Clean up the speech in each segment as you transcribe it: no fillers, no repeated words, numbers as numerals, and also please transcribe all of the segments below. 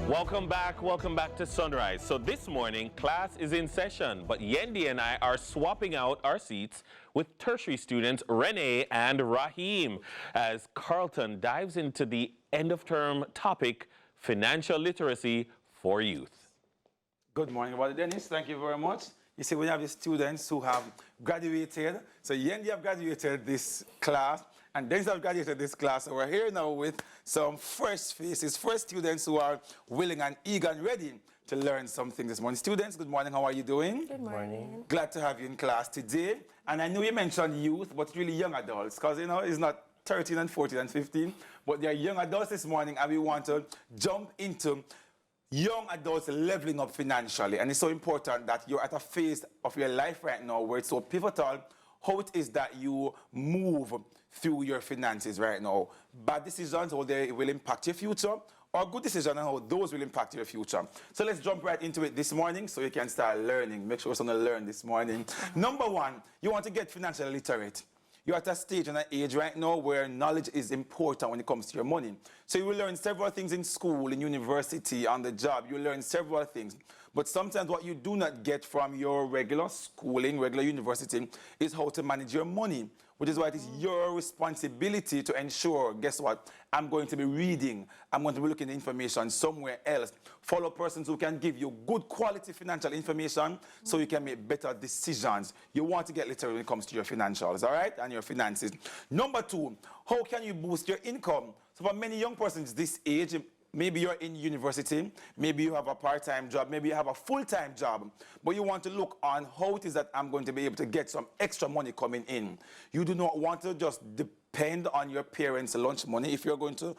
Welcome back to Sunrise. So this morning, class is in session, but Yendi and I are swapping out our seats with tertiary students Renee and Raheem as Carlton dives into the end-of-term topic, financial literacy for youth. Good morning, everybody. Dennis, thank you very much. You see, we have the students who have graduated. So Yendi have graduated this class, and Dennis have graduated this class. So we're here now with some fresh faces, fresh students who are willing and eager and ready to learn something this morning. Students, good morning. How are you doing? Good morning. Glad to have you in class today. And I know you mentioned youth, but really young adults, because, you know, it's not 13 and 14 and 15, but they're young adults this morning, and we want to jump into young adults leveling up financially. And it's so important that you're at a phase of your life right now where it's so pivotal how it is that you move through your finances right now. Bad decisions, how they will impact your future, or good decisions and how those will impact your future. So let's jump right into it this morning so you can start learning. Make sure you're going to learn this morning. Number one, you want to get financially literate. You're at a stage and an age right now where knowledge is important when it comes to your money. So you will learn several things in school, in university, on the job. You learn several things. But sometimes what you do not get from your regular schooling, regular university, is how to manage your money, which is why it is your responsibility to ensure, guess what, I'm going to be reading, I'm going to be looking at information somewhere else. Follow persons who can give you good quality financial information so you can make better decisions. You want to get literate when it comes to your financials, all right, and your finances. Number two, how can you boost your income? So for many young persons this age, maybe you're in university, maybe you have a part-time job, maybe you have a full-time job, but you want to look on how it is that I'm going to be able to get some extra money coming in. You do not want to just depend on your parents' lunch money if you're going to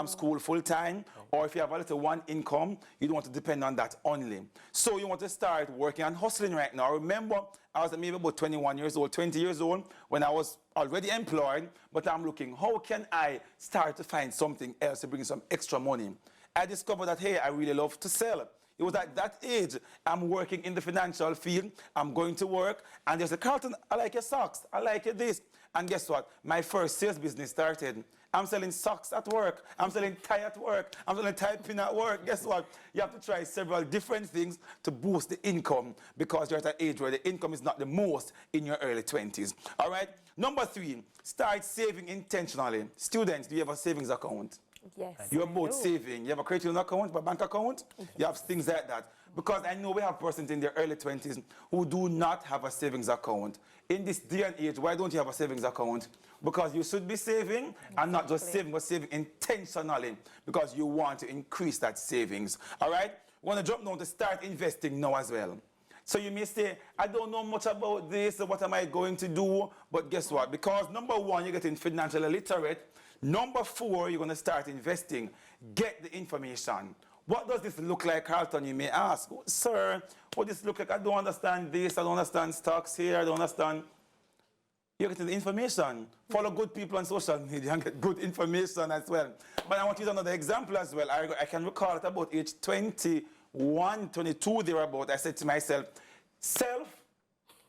school full-time, or if you have a little one income, you don't want to depend on that only. So you want to start working and hustling right now. Remember, I was maybe about 21 years old, 20 years old, when I was already employed, but I'm looking, how can I start to find something else to bring some extra money? I discovered that, hey, I really love to sell. It was at that age, I'm working in the financial field, I'm going to work, and there's a Carlton, I like your socks, I like your this. And guess what? My first sales business started. I'm selling socks at work. I'm selling tie at work. I'm selling tie pin at work. Guess what? You have to try several different things to boost the income because you're at an age where the income is not the most in your early 20s. All right? Number three, start saving intentionally. Students, do you have a savings account? Yes. You're both saving. You have a credit union account, a bank account? You have things like that. Because I know we have persons in their early 20s who do not have a savings account. In this day and age, why don't you have a savings account? Because you should be saving and not just saving, but saving intentionally because you want to increase that savings. All right? We want to jump now to start investing now as well. So you may say, I don't know much about this, so what am I going to do? But guess what? Because number one, you're getting financially literate. Number four, you're going to start investing. Get the information. What does this look like, Carlton, you may ask? Oh, sir, what does this look like? I don't understand this. I don't understand stocks here. I don't understand. You get the information. Follow good people on social media and get good information as well. But I want to use another example as well. I can recall at about age 21, 22, thereabout, I said to myself, self,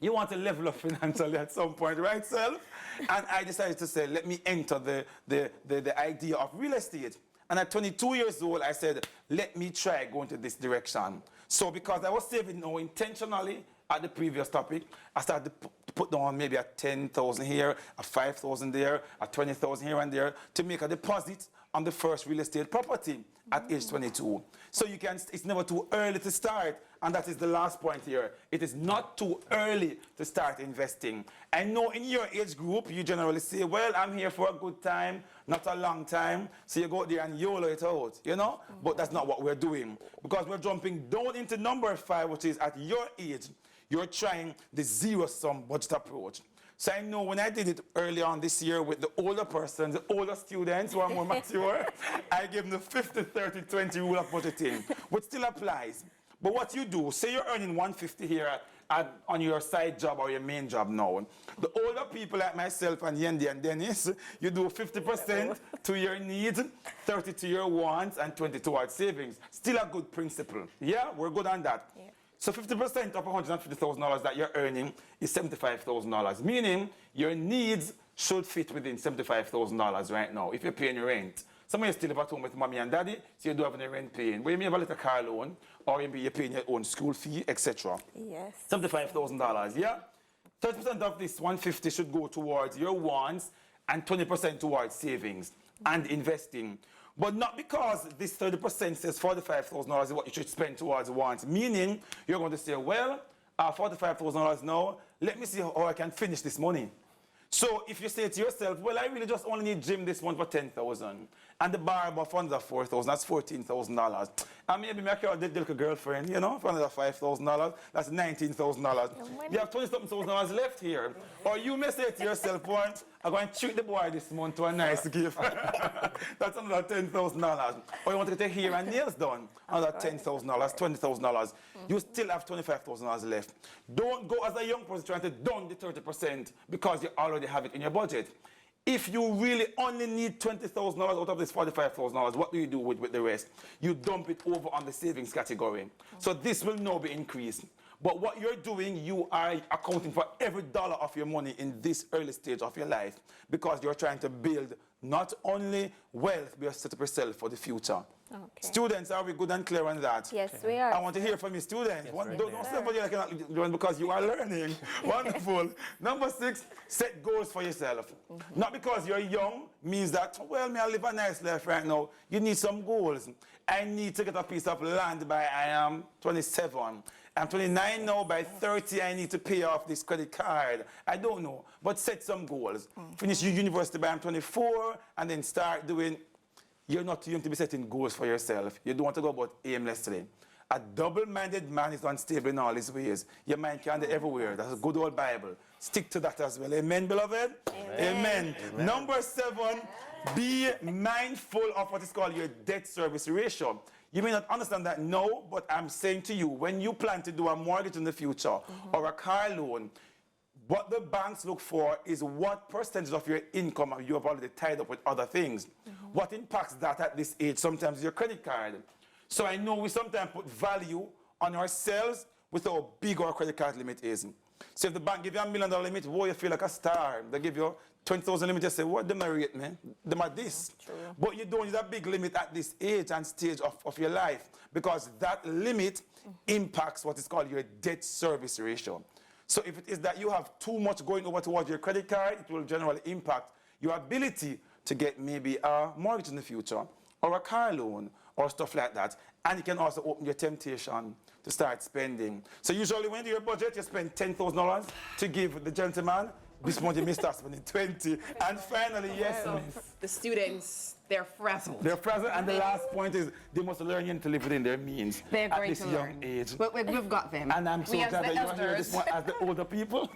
you want to level up financially at some point, right, self? And I decided to say, let me enter the idea of real estate. And at 22 years old, I said, let me try going to this direction. So because I was saving now intentionally at the previous topic, I started to put down maybe a 10,000 here, a 5,000 there, a 20,000 here and there to make a deposit on the first real estate property at age 22. So you can, it's never too early to start, and that is the last point here. It is not too early to start investing. I know in your age group, you generally say, well, I'm here for a good time, not a long time, so you go out there and YOLO it out, you know? But that's not what we're doing, because we're jumping down into number 5, which is at your age, you're trying the zero-sum budget approach. So I know when I did it early on this year with the older persons, the older students who are more mature, I gave them the 50-30-20 rule of budgeting, which still applies. But what you do, say you're earning 150 here on your side job or your main job now. The older people like myself and Yendi and Dennis, you do 50% to your needs, 30 to your wants, and 20 towards savings. Still a good principle. Yeah, we're good on that. Yeah. So 50% of $150,000 that you're earning is $75,000, meaning your needs should fit within $75,000 right now if you're paying your rent. Some of you still live at home with mommy and daddy, so you don't have any rent paying. But you may have a little car loan, or maybe you're paying your own school fee, etc. Yes. $75,000, yeah? 30% of this 150 should go towards your wants and 20% towards savings and investing. But not because this 30% says $45,000 is what you should spend towards wants, meaning you're going to say, well, $45,000 now, let me see how I can finish this money. So if you say to yourself, well, I really just only need gym this month for $10,000, and the bar funds are $4,000, that's $14,000. And maybe make your little girlfriend, you know, for another $5,000, that's $19,000. You have $20,000 left here. Or you may say to yourself, well, I'm going to treat the boy this month to a nice gift. That's another $10,000. Or you want to get your hair and nails done, another $10,000, $20,000. You still have $25,000 left. Don't go as a young person trying to down the 30% because you already have it in your budget. If you really only need $20,000 out of this $45,000, what do you do with the rest? You dump it over on the savings category. So this will now be increased. But what you're doing, you are accounting for every dollar of your money in this early stage of your life because you're trying to build not only wealth, but you set up yourself for the future. Okay. Students, are we good and clear on that? Yes, we are. I want to hear from you, students. Yes, don't say for you like you're not doing because you are learning. Wonderful. Number 6, set goals for yourself. Not because you're young means that, well, may I live a nice life right now. You need some goals. I need to get a piece of land by I am 27. I'm 29 now, by 30 I need to pay off this credit card. I don't know, but set some goals. Finish your university by I'm 24 and then start doing. You're not too young to be setting goals for yourself. You don't want to go about aimlessly. A double-minded man is unstable in all his ways. Your mind can be everywhere. That's a good old Bible. Stick to that as well. Amen, beloved? Amen. Amen. Number 7, be mindful of what is called your debt service ratio. You may not understand that now, but I'm saying to you, when you plan to do a mortgage in the future or a car loan, what the banks look for is what percentage of your income you have already tied up with other things. What impacts that at this age? Sometimes your credit card. So I know we sometimes put value on ourselves with how big our credit card limit is. So if the bank give you $1 million limit, whoa, you feel like a star. They give you 20,000 limit, you say, what, them are rate, man? Them are this. True. But you don't need a big limit at this age and stage of your life because that limit impacts what is called your debt service ratio. So if it is that you have too much going over towards your credit card, it will generally impact your ability to get maybe a mortgage in the future or a car loan or stuff like that. And it can also open your temptation to start spending. So usually when you do your budget, you spend $10,000 to give the gentleman. This month you may start spending 20. And finally, yes, miss. The students, they're frazzled. They're frazzled, and the last point is they must learn to live within their means They're at this young age. But we've got them. And I'm so glad that you are here this one as the older people.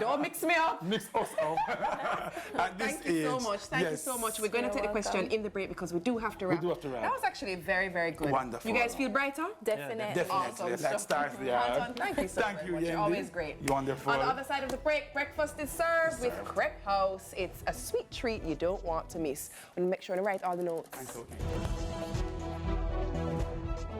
Don't mix me up. Mix us up. At this Thank you so much. Thank you so much. We're going to take the question in the break because we do have to wrap. We do have to wrap. That was actually very, very good. Wonderful. You guys feel brighter? Definitely. Definitely. Awesome. Let's start there. Anton, thank you so Thank you, much. Yendi. You're always great. You're wonderful. On the other side of the break, breakfast is served with Crepe House. It's a sweet treat you don't want to miss. And make sure to write all the notes. Thanks, okay.